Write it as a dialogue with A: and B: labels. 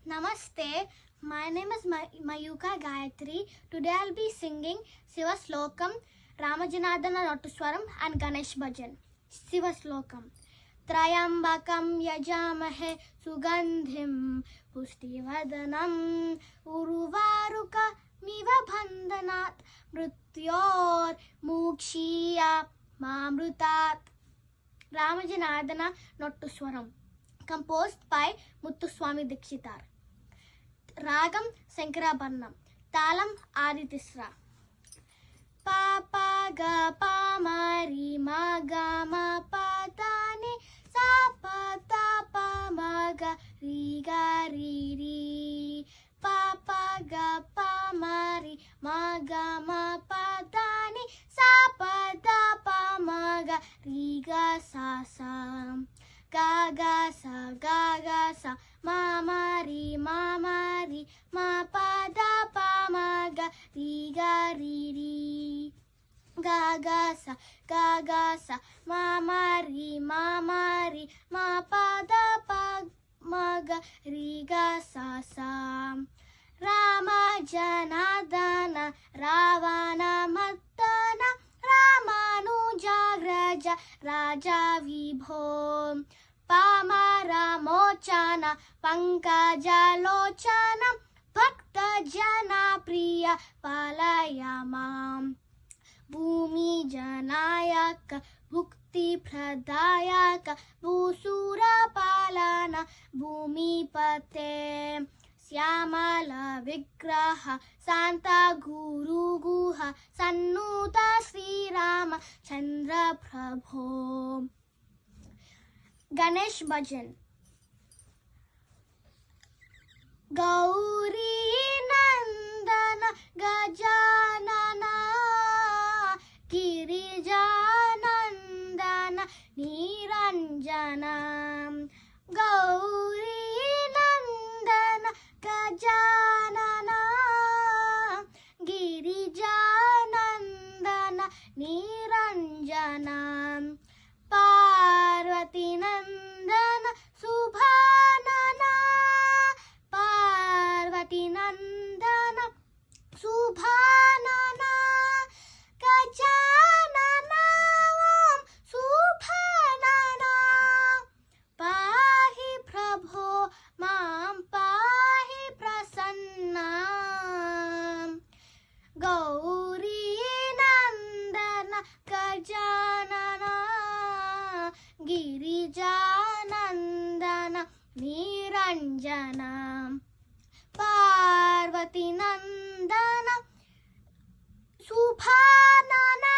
A: Namaste, my name is Mayuka Gayatri. Today I'll be singing Siva Slokam, Ramajanardana Nattuswaram and Ganesh Bhajan. Siva Slokam. Trayambakam yajamahe sugandhim pustivadanam uruvaruka miva bandhanat mrityor mukshiya mamrutat. Ramajanardana Nattuswaram, composed by Muthuswami Dikshitar. Ragam Sankarabharanam, Talam Aditisra. Pa pa ga pa ma ri ma ga ma pa ta ni sa pa ta pa ma ga ri ri. Pa pa ga pa ma ri ma ga ma pa ta ni sa pa ta pa ma ga ri ga sa sa. Ga ga sa ma ma ri ma pa da pa ma ga ri ri. Ga ga sa ma ma ri ma pa da pa ma ga ri ga sa sa. Rama Janardana Ravana Mattana Ramanujagraja Raja Vibho. Pamara Mochana Pankajalochana Bhakta Jana Priya Palayamam. Bhumi Janayaka Bhukti Pradayaka Bhusura Palana Bhumi Pate. Syamala Vigraha Santa Guru Guha Sannuta Sri Rama Chandra Prabho. Ganesh Bhajan. Gauri Nandana Gajanana Girijanandana Niranjana. Gauri Nandana Gajanana Girijanandana Niranjana. Parvati Nandana Subhanana. Parvati Nandana Subhanana. Gajanana Om Subhanana. Pahi Prabho Mam Pahi Prasanna. Gauri Nandana Gajanana Girijanandana Niranjana. Parvati Nandana Subhanana.